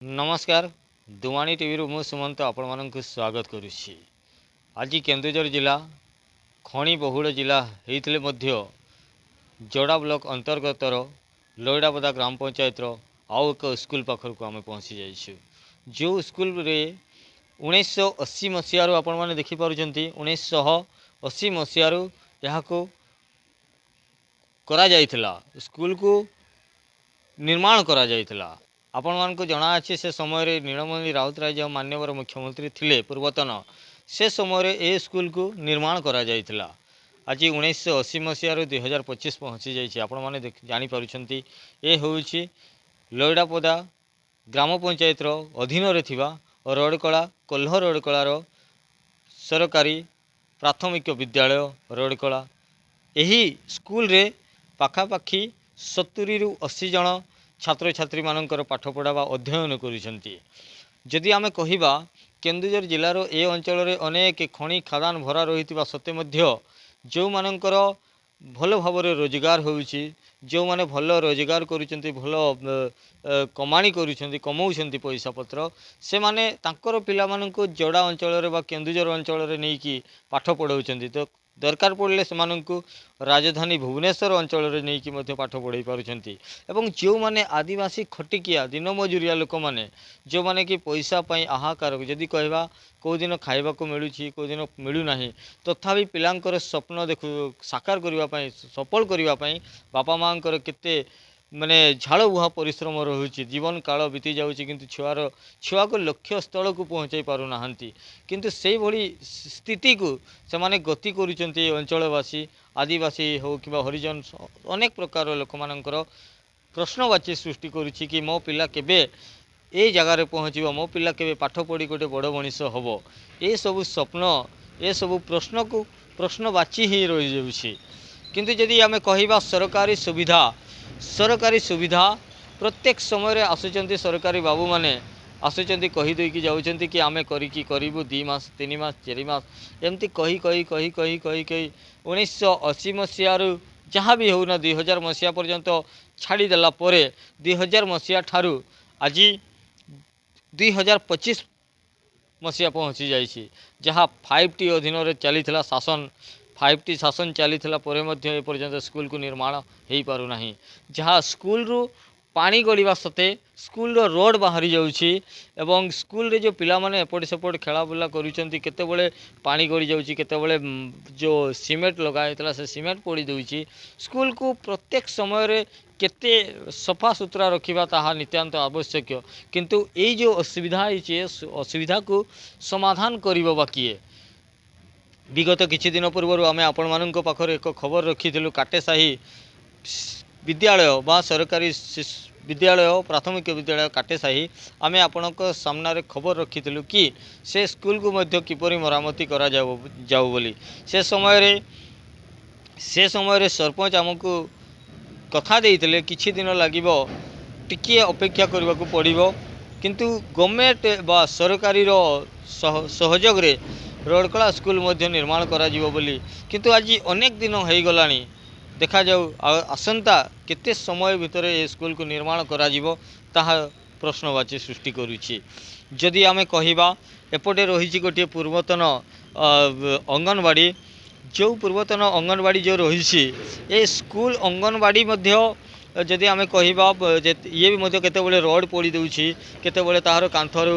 नमस्कार दुमाणी टीवी मु सुमंत आपण मानक स्वागत करुच्ची। आज केन्दुझर जिला खणी बहुल जिला होते जोड़ा ब्लॉक अंतर्गतर लोईडापदा ग्राम पंचायत आउ एक स्कूल पाखर को आम पहुँची जाइछू। जो स्कूल रे 1980 मसीह आपण मैंने देखिपुं 1980 मसीह यहाँ को करा जाइथिला, स्कूल को निर्माण करा जाइथिला। आपण मानक जना अच्छे से समय नीलमणि राउतराय जो मान्यवर मुख्यमंत्री थिले पूर्वतन से समय ए स्कूल को निर्माण करा जाइथिला। आज 1980 मसीह 2025 पहुँची जाइए। आपण मैंने जानीपारुछंती ए होउछि लोईडापदा ग्राम पंचायत अधीन रे थिबा रोडकला कोल्ह रोडकलार सरकारी प्राथमिक विद्यालय रोडकला। यही स्कूल रे पाखापाखि 70 रु 80 जन छात्र छात्री मानकर पाठपढ़ा व अध्ययन करुछंती। जदि आमे कहिबा केन्दुझर जिलार ए अंचल रे अनेक खଣି खादान भरा रही सत्वे मध्य जो मानकर भल भाव रोजगार होउछि, जो माने भल रोजगार करुछंती, भल कमाणी करुछंती, कमाउछंती पैसा पत्र, से माने तांकर पिला माननको जोड़ा अंचल रे बा केन्दुझर अंचल रे नै कि पाठ पढ़ाउछंती। तो दरकार पड़े से राजधानी भुवनेश्वर अंचल रे नै कि मध्य पाठ पढ़ाई पारुछंती। एवं जो माने आदिवासी खटिकिया दिन मजुरिया लोक माने जो माने कि पैसा पाई आहाकार जदि कहबा को दिन खाइबा को मिलुछि को दिन मिलु नाही, तथापि पिलांकर स्वप्न देखु साकार करिवा पाई सफल करिवा पाई बापा मांकर केते माने झाड़ बुहा परिश्रम रहुछि। जीवन काल बीती जाउछि किंतु छुआ को लक्ष्य स्थल को पहुँचाई पारु नाहंती। किंतु से भली स्थिति को से माने गति करुछंती अंचलवासी आदिवासी हो कि हरिजन अनेक प्रकार लोक मानकर प्रश्नवाची सृष्टि करुछि कि मो पिला केबे ए जगार पहुँचब, मो पिला केबे पाठ पढ़ी गोटे बड़ मनीष हम। ये सबू स्वप्न ये सबू प्रश्न को प्रश्नवाची ही रही जाउछि। किंतु जदि आमे कहिबा सरकारी सुविधा प्रत्येक समय आसुचंती सरकारी बाबू माने आसुचंती कही देकी जाउचंती कि आमे करिकी करिबु 2 मास 3 मास 4 मास एमती कही कही कही कही कही कही 1980 मसीह जहाँ भी होना 2000 मसीहा पर्यंत छाड़ीदेला 2000 मसीहा ठारू आज 2025 मसीहा पहुँची जाइए। जहाँ 5T अधीन चली शासन 5T शासन चली एपर्यंत स्कूल को निर्माण हो पारना। जहाँ स्कूल रु पानी गड़वा सते स्कूल रोड बाहरी जाउछि एवं स्कूल रे जो पिला माने एपट सेपट खेला बुला करुछंती, केतेबेले पानी गड़ी जाउछि, केतेबेले जो सीमेंट लगाइतला से सीमेंट पड़ी दउछि। स्कूल को प्रत्येक समय रे केते सफा सुतरा रखिबा ताहा नित्यांत आवश्यक। किंतु ए जो असुविधा है असुविधा को समाधान करिबो बाकी। विगत किछि दिन पूर्व आमे आपण मानक पाखरे एक खबर रखिथिलु काटेसाही विद्यालय बा सरकारी विद्यालय प्राथमिक विद्यालय काटेसाही आमे आपणक सामने खबर रखिथिलु कि से स्कूल को मध्य किपरि मरामती करा जाऊ बोली। से समय रे सरपंच आमको कथा देइथिले किछि दिन लागिबो टिकिए अपेक्षा करबा को पड़िबो। किंतु गवर्नमेंट बा सरकारी रो सहयोग रे रोडकला स्कूल मध्य निर्माण करा जिवो बोली। किंतु आज अनेक दिन हो गलानी देखा जाऊ आसंता केते समय भितर ए स्कूल को निर्माण करा जिवो ताहा प्रश्नवाची सृष्टि करुछि। जदि आमे कहिबा एपटे रही गोटे पूर्वतन अंगनवाड़ी जो पूर्वतन अंगनवाड़ी जो रही ए स्कूल अंगनवाड़ी मध्य जदि आमे कहिबा ये भी मध्य केतेबेले रोड पड़ी दउछि, केतेबेले ताहार कांथरु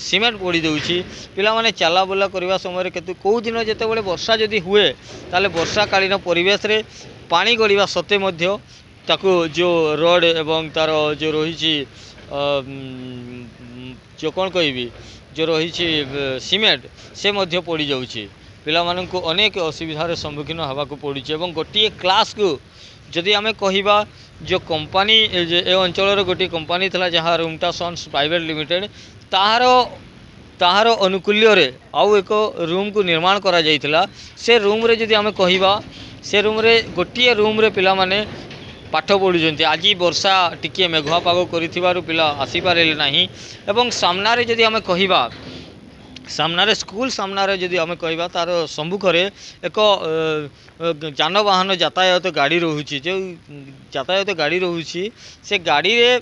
सीमेंट पड़ी दउछि। पिला माने चला बुला करबा समय केतु को दिन जेतेबेले वर्षा जदि हुए ताले वर्षा कालीन परिवेश रे पानी गड़वा सत्वे मध्य ताकू जो रोड एवं तार जो रही जो कौन कहि जो रही सीमेंट से मध्य पड़ी जाउछि। पिला माननकु अनेक असुविधार सम्मुखीन हवा को पड़ुछि। एवं गोटे क्लास को जदि आमे कहिबा जो कंपनी ए अंचल गोटे कंपनी थला जहाँ रूमटा सन्स प्राइवेट लिमिटेड ताहार अनुकूल्य रे आउ एक रूम को निर्माण करा जाइथिला। से रूम रे जदि आमे कहिबा से रूम रे गोटे रूम रे पिला माने पाठ पढ़ुचंती। आज वर्षा टिके मेघुआ पाग करिथिबारु पिला आसी पारेले नाही। एवं सामनारे जदि आमे कहिबा सामनारे स्कूल सामनारे जदि आमे कहिबा तार सम्मुखरे एक जानवाहन यातायात गाड़ी रहुछि। जो यातायात गाड़ी रहुछि से गाड़ी रे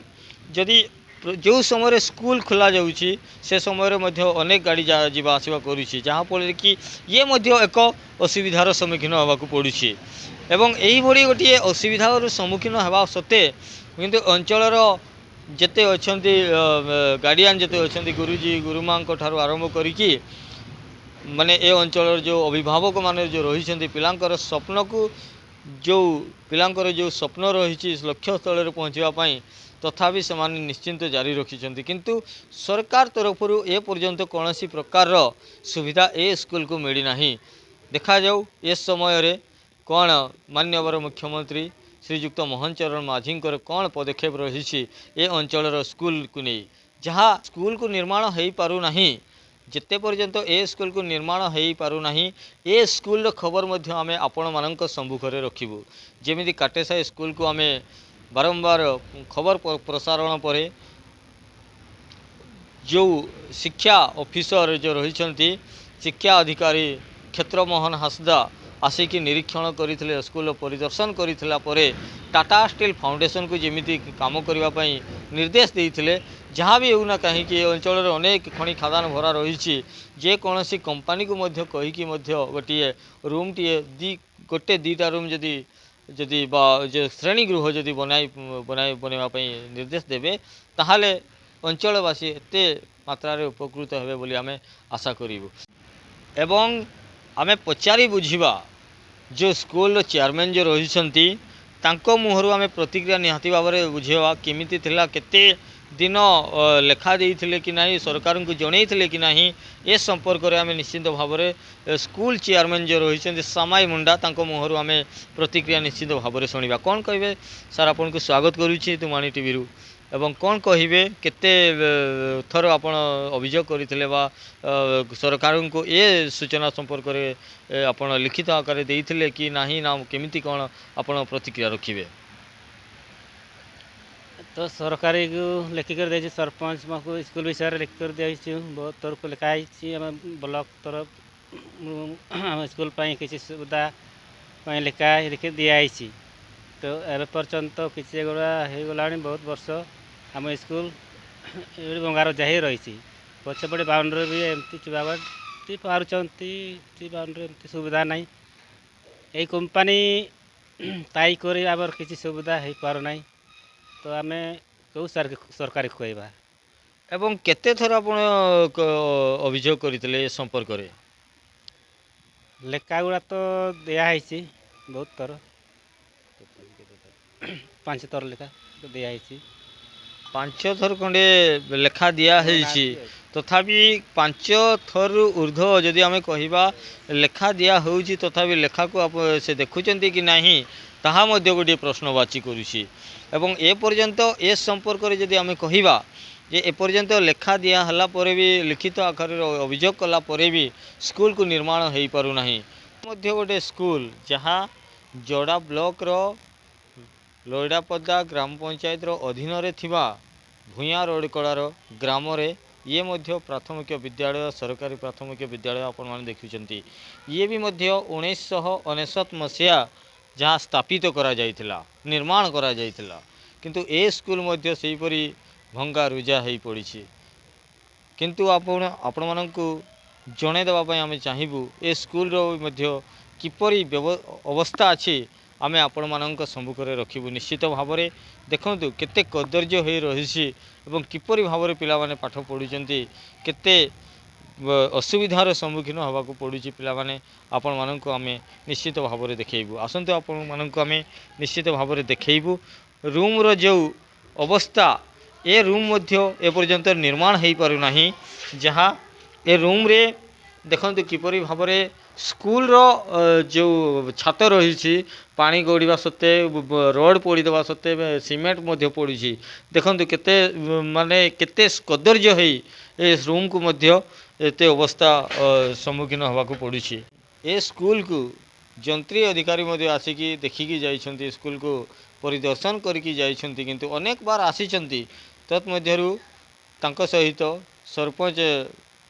जदि जो समय स्कूल खोल जाऊँगी से समय अनेक गाड़ी जावा आसवा करुँची जहाँफल कि ये एक असुविधार सम्मुखीन होगा पड़ुछि एवं यही गोटे असुविधार सम्मुखीन होगा सत्वे किंतु अंचलर जेते अच्छी गार्डियन जेते अच्छा गुरुजी गुरुमा ठार आरंभ करी माने ए अंचल जो अभिभावक माने जो रही पिलांकर स्वप्न को जो पिलांकर जो स्वप्न रही लक्ष्य स्थल पहुँचापी तथापि से निश्चिंत जारी रखिंट किंतु सरकार तरफ ए पर्यंत कौन प्रकार सुविधा ए स्कूल को मिलना देखा जाऊ ए समय कौन माननीय मुख्यमंत्री श्रीजुक्त मोहन चरण माझी कौन पदक्षेप रही ए अंचल स्कूल को नहीं जहाँ स्कूल को निर्माण हो पारुना जिते पर्यंत ए स्कूल को निर्माण हो पारुना ए स्कूल खबर आम आपण मान सम्मुखें रखू जमी काटेसाई स्कूल को आम बारंबार खबर प्रसारण पर जो शिक्षा ऑफिसर जो रही शिक्षा अधिकारी क्षेत्र मोहन हासदा आसिक निरीक्षण करते स्कूल परिदर्शन करथिला परे टाटा स्टील फाउंडेशन को जमी काम करने निर्देश देते जहाँ भी होना कहीं अंचल अनेक खनि खादान भरा रही जेकोसी कंपनी को कहीकि गोटे रूम टी गोटे दीटा रूम जदि जदि जो श्रेणी गृह जदि बनवाई निर्देश देवे ताहले अंचलवासी एते मात्रा उपकृत हेबे बोली आमे आशा करूँ एवं आमे पचारि बुझिबा जो स्कूल चेयरमैन जो रही मुहर आम प्रतिक्रिया निहाती भाव में बुझेवा केमिति थिला केते दिन लेखा देइथिले कि नहीं सरकार को जनईथिले कि नहीं ए संपर्क में आम निश्चिंत भाव में स्कूल चेयरमैन जो रही सामाई मुंडा मुहर आम प्रतिक्रिया निश्चिंत भाव में शुणा कौन कहे सार आपन को स्वागत करुच्ची तुमाणी टीवी रु एवं कौन कहे केते थर आपण अभियोग करते सरकार को ये सूचना संपर्क में आपण लिखित आकार देइथिले कि नहीं ना केमिति कौन आपण प्रतिक्रिया रखिबे तो सरकारी को लिखिकर दे सरपंच को स्कूल विषय लिखिकर दी बहुत तरफ को लिखाई आम ब्लॉक तरफ आम स्कूल किसी सुविधा लिखा लिखि दिखाई तो ए पर्यंत किसी गुड़ा हो गला बहुत वर्ष आम स्कूल ये भंगारुजा ही रही पछपटे बाउंड्री भी एमती चुबाटी पार्टी बाउंड्री एमती सुविधा नहीं यही कंपनी ताई कर आमर किसी सुविधा हो पार नहीं तो आम कौ सरकारी कहवा एवं केते थर आपण अभियोग करते संपर्क में लेखा गुड़ा तो दिखाई बहुत थर 5 थर लेखा तो दिखाई 5 थर खंडे लेखा दिखाई तथापि 5 थर ऊर्ध्व जदि आम कहवा लेखा दिया होउची तथापि लेखा को आप से देखुचंती कि नहीं ताहा मध्य गोटे प्रश्नवाची करुछि एवं ए पर्यंत ए संपर्क में जदि आम कहवा जे ए पर्यंत लेखा दिया हला परे भी लिखित आकार अभियोग कला परे भी स्कूल को निर्माण हो पारुना मध्य गोटे स्कूल जहाँ जोड़ा ब्लॉक रो लोईडापदा ग्राम पंचायत रो अधीन रे थिबा भूया रोड कलार ग्राम रे ये मध्य प्राथमिक विद्यालय सरकारी प्राथमिक विद्यालय आपण माने देखुचंती ये भी मध्य 1999 मसीहा जहाँ स्थापित करा जाइथिला निर्माण करा जाइथिला किंतु ए स्कूल मध्य सेहीपरि भंगा रुजा हो पड़ी किंतु आपण मानकु जणे देबा पई आमे चाहिबू ए स्कूल रो मध्य किपरि अवस्था अछि आमे आपण मानक सम्मुख में रखिबू निश्चित भाव में देखंतु केते कदर्य हो रही एवं किपरि भाव में पिला माने पाठ पढ़ुचंती केते असुविधार सम्मुखीन होगा पड़ुची पिला माने आपण मानक आमे निश्चित भाव में देखैबू आसंतु आपण मानक आमे निश्चित भाव में देखैबू रूम रो जो अवस्था ए रूम मध्य ए पर्यंत निर्माण हो पारुना जहाँ ए रूम रे देखंतु किपरि भाव में स्कूल रो जो छात रही पानी गड़वा सत्ते रोड पड़ीदेवा सत्ते सीमेंट मध्य पड़ी देखंतु केते माने केते कदर्य हो ए रूम को मध्य एते अवस्था सम्मुखीन होगा पड़ी ए स्कूल को जंत्री अधिकारी मध्य आसिकी देखिकी जाइछंती स्कूल को परिदर्शन करके जाइछंती किंतु अनेक बार आसीचंती तत्मध्यरु तांको सहित सरपंच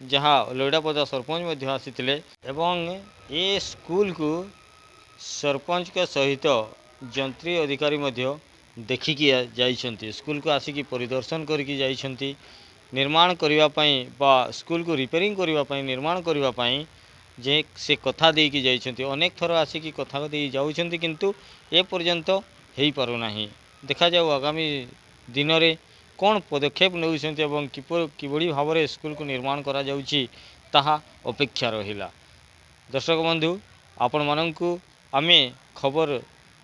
जहाँ लोईडापदा सरपंच आसीथिले एवं ए स्कूल को सरपंच के सहित जंत्री अधिकारी देखिकी जाइछन्ति स्कूल को आसिकी परिदर्शन करके जाइछन्ति निर्माण करिवा पई बा स्कूल को रिपेयरिंग करिवा पई निर्माण करिवा पई जे से कथा देकी जाइछन्ति अनेक थर आसिकी कथा दे जाउछन्ति किंतु ए पर्यंत हेई पारु नाही देखा जाऊ आगामी दिन रे कोन पदक्षेप नेउछन्ति एवं किबड़ी भाबरे स्कूल को निर्माण करा जाउछि ताहा अपेक्षा रहिला। दर्शक बंधु आपण माननकु आमे खबर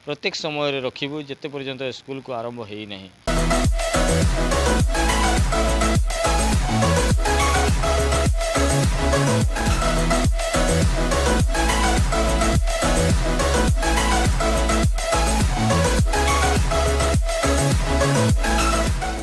प्रत्येक समय रखिबु जेते पर्यंत स्कूल को आरंभ हेई नहीं।